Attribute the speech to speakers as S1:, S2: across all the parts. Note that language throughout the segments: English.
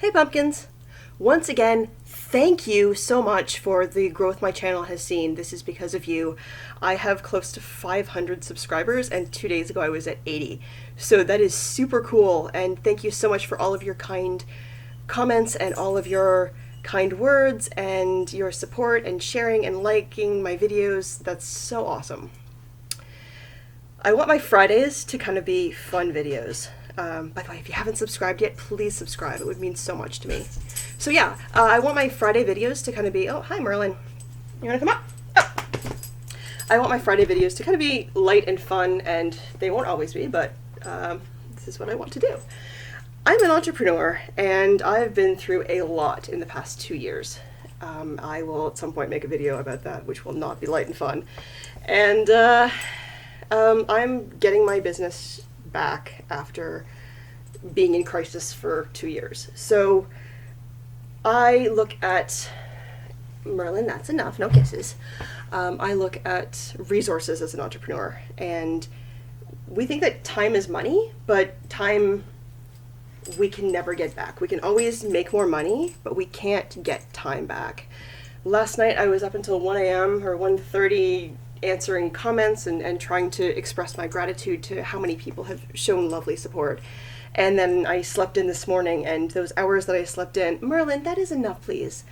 S1: Hey pumpkins! Once again, thank you so much for the growth my channel has seen. This is because of you. I have close to 500 subscribers and 2 days ago I was at 80. So that is super cool, and thank you so much for all of your kind comments and all of your kind words and your support and sharing and liking my videos. That's so awesome. I want my Fridays to kind of be fun videos. By the way, if you haven't subscribed yet, please subscribe. It would mean so much to me. So yeah, I want my Friday videos to kind of be, oh, hi Merlin. You wanna come up? Oh. I want my Friday videos to kind of be light and fun, and they won't always be, but this is what I want to do. I'm an entrepreneur, and I've been through a lot in the past 2 years. I will at some point make a video about that, which will not be light and fun. And I'm getting my business back after being in crisis for 2 years. So I look at, Merlin, that's enough, no kisses. I look at resources as an entrepreneur, and we think that time is money, but time we can never get back. We can always make more money, but we can't get time back. Last night I was up until 1 a.m. or 1:30 answering comments and trying to express my gratitude to how many people have shown lovely support. And then I slept in this morning, and those hours that I slept in, Merlin, that is enough, please.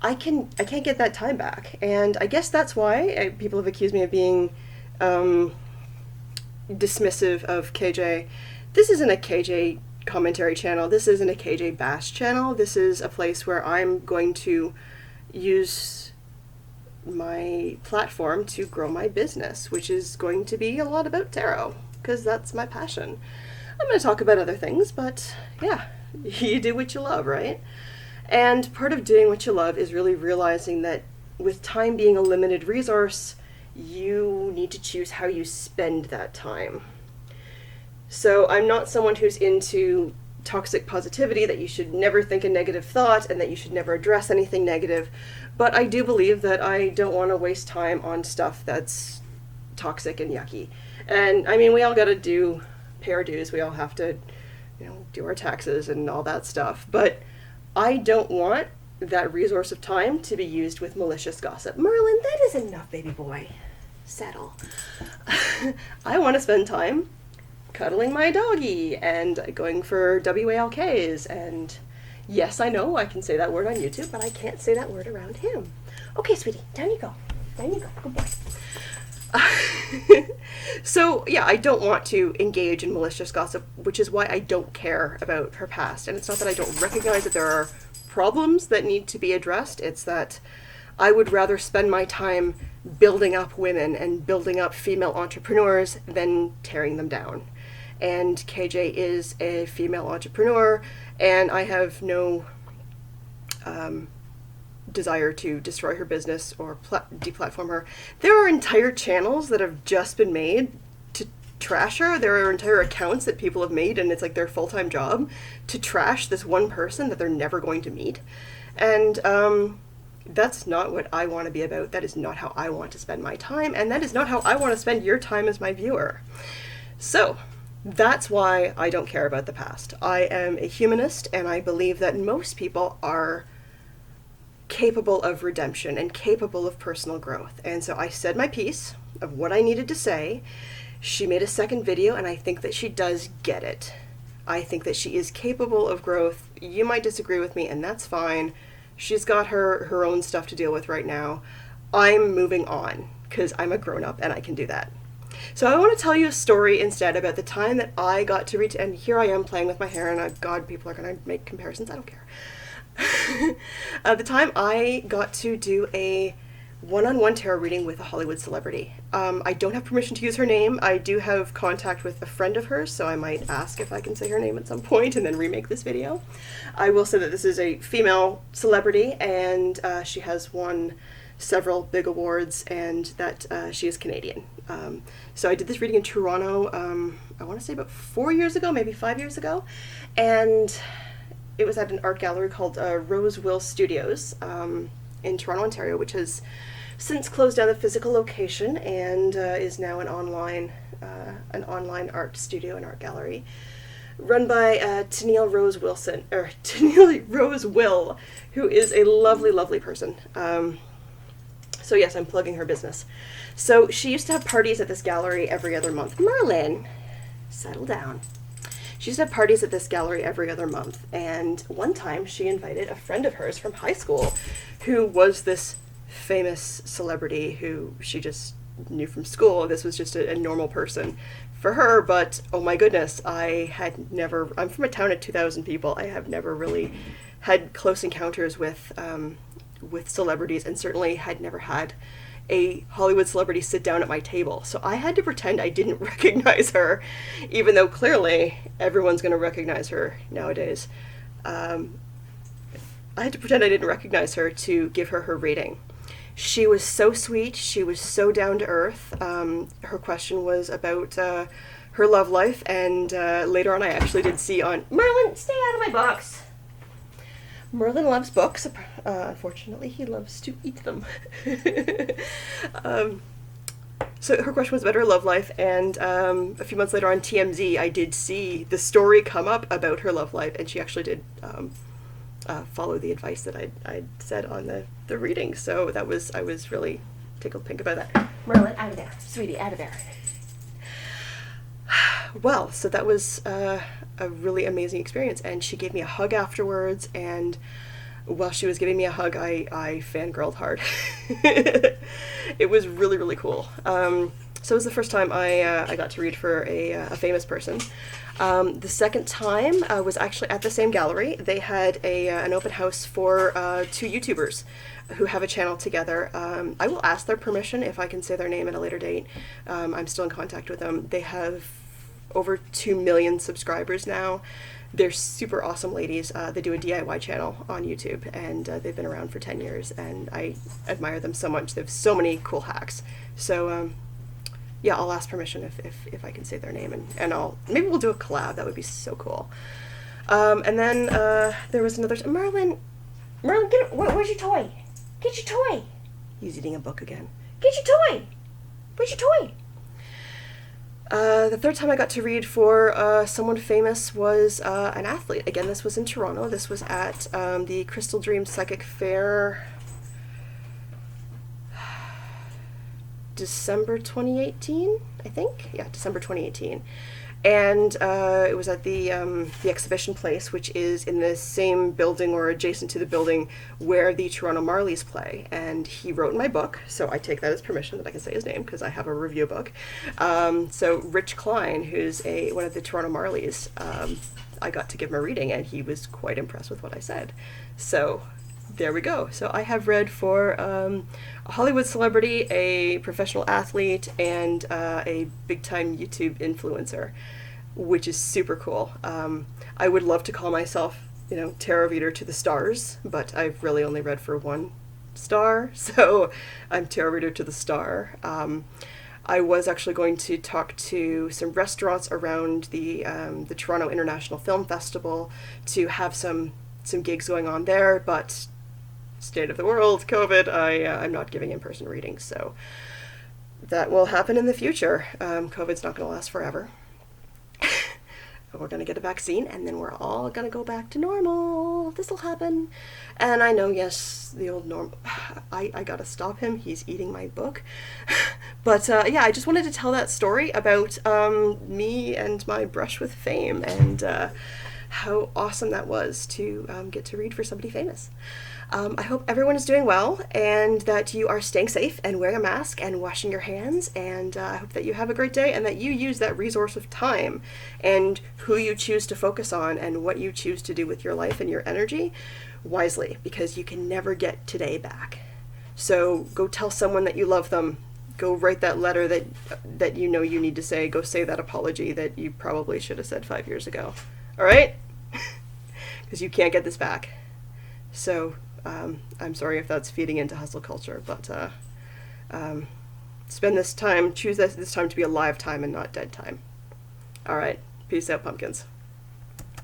S1: I can't get that time back. And I guess that's why people have accused me of being dismissive of KJ. This isn't a KJ commentary channel. This isn't a KJ bash channel. This is a place where I'm going to use my platform to grow my business, which is going to be a lot about tarot, because that's my passion. I'm going to talk about other things, but yeah, you do what you love, right? And part of doing what you love is really realizing that with time being a limited resource, you need to choose how you spend that time. So I'm not someone who's into toxic positivity, that you should never think a negative thought and that you should never address anything negative, but I do believe that I don't want to waste time on stuff that's toxic and yucky. And I mean, we all got to pay our dues. We all have to, do our taxes and all that stuff, but I don't want that resource of time to be used with malicious gossip. Merlin, that is enough, baby boy. Settle. I want to spend time cuddling my doggy and going for WALKs, and yes, I know I can say that word on YouTube, but I can't say that word around him. Okay, sweetie, down you go. Down you go. Good boy. So, yeah, I don't want to engage in malicious gossip, which is why I don't care about her past. And it's not that I don't recognize that there are problems that need to be addressed. It's that I would rather spend my time building up women and building up female entrepreneurs than tearing them down. And KJ is a female entrepreneur, and I have no desire to destroy her business or deplatform her. There are entire channels that have just been made to trash her. There are entire accounts that people have made, and it's like their full-time job to trash this one person that they're never going to meet. And that's not what I want to be about. That is not how I want to spend my time, and that is not how I want to spend your time as my viewer. So that's why I don't care about the past. I am a humanist, and I believe that most people are capable of redemption and capable of personal growth. And so I said my piece of what I needed to say. She made a second video, and I think that she does get it. I think that she is capable of growth. You might disagree with me, and that's fine. She's got her own stuff to deal with right now. I'm moving on because I'm a grown-up and I can do that. So I want to tell you a story instead about the time that I got to reach, and here I am playing with my hair, and God, people are going to make comparisons. I don't care. The time I got to do a one-on-one tarot reading with a Hollywood celebrity. I don't have permission to use her name. I do have contact with a friend of hers, so I might ask if I can say her name at some point and then remake this video. I will say that this is a female celebrity, and she has won several big awards, and that she is Canadian. So I did this reading in Toronto, I want to say about 4 years ago, maybe 5 years ago, and it was at an art gallery called Rosewill Studios in Toronto, Ontario, which has since closed down the physical location and is now an online art studio and art gallery. run by Tennille Rose Wilson, or Tennille Rose Will, who is a lovely, lovely person. So yes, I'm plugging her business. So she used to have parties at this gallery every other month. Merlin, settle down. She used to have parties at this gallery every other month, and one time she invited a friend of hers from high school who was this famous celebrity who she just knew from school. This was just a normal person for her, but oh my goodness, I'm from a town of 2,000 people. I have never really had close encounters with celebrities, and certainly had never had a Hollywood celebrity sit down at my table. So I had to pretend I didn't recognize her, even though clearly everyone's going to recognize her nowadays. I had to pretend I didn't recognize her to give her reading. She was so sweet. She was so down to earth. Her question was about her love life, and later on I actually did see on... Merlin, stay out of my box! Merlin loves books. Unfortunately, he loves to eat them. So her question was about her love life, and a few months later on TMZ, I did see the story come up about her love life, and she actually did follow the advice that I'd said on the reading. So I was really tickled pink about that. Merlin, out of there. Sweetie, out of there. Well, so that was a really amazing experience, and she gave me a hug afterwards, and while she was giving me a hug, I fangirled hard. It was really, really cool. So it was the first time I got to read for a famous person. The second time was actually at the same gallery. They had an open house for two YouTubers who have a channel together. I will ask their permission if I can say their name at a later date. I'm still in contact with them. They have over 2 million subscribers now. They're super awesome ladies. They do a DIY channel on YouTube, and they've been around for 10 years, and I admire them so much. They have so many cool hacks. So yeah, I'll ask permission if I can say their name, and maybe we'll do a collab. That would be so cool. And then there was another... Merlin, where's your toy? Get your toy. He's eating a book again. Get your toy. Where's your toy? The third time I got to read for someone famous was an athlete. Again, this was in Toronto. This was at the Crystal Dream Psychic Fair, December 2018, I think. Yeah, December 2018. And it was at the exhibition place, which is in the same building or adjacent to the building where the Toronto Marlies play. And he wrote in my book, so I take that as permission that I can say his name because I have a review book. So Rich Klein, who's one of the Toronto Marlies, I got to give him a reading, and he was quite impressed with what I said. So there we go. So I have read for a Hollywood celebrity, a professional athlete, and a big-time YouTube influencer, which is super cool. I would love to call myself, tarot reader to the stars, but I've really only read for one star, so I'm tarot reader to the star. I was actually going to talk to some restaurants around the Toronto International Film Festival to have some gigs going on there, but state of the world, COVID, I'm not giving in-person readings, so that will happen in the future. COVID's not going to last forever. We're going to get a vaccine, and then we're all going to go back to normal. This will happen. And I know, yes, the old norm. I got to stop him. He's eating my book. But yeah, I just wanted to tell that story about me and my brush with fame, and how awesome that was to get to read for somebody famous. I hope everyone is doing well, and that you are staying safe and wearing a mask and washing your hands, and I hope that you have a great day and that you use that resource of time and who you choose to focus on and what you choose to do with your life and your energy wisely, because you can never get today back. So go tell someone that you love them. Go write that letter that you know you need to say. Go say that apology that you probably should have said 5 years ago. All right? Because you can't get this back. So I'm sorry if that's feeding into hustle culture, but choose this time to be alive time and not dead time. All right, peace out, pumpkins.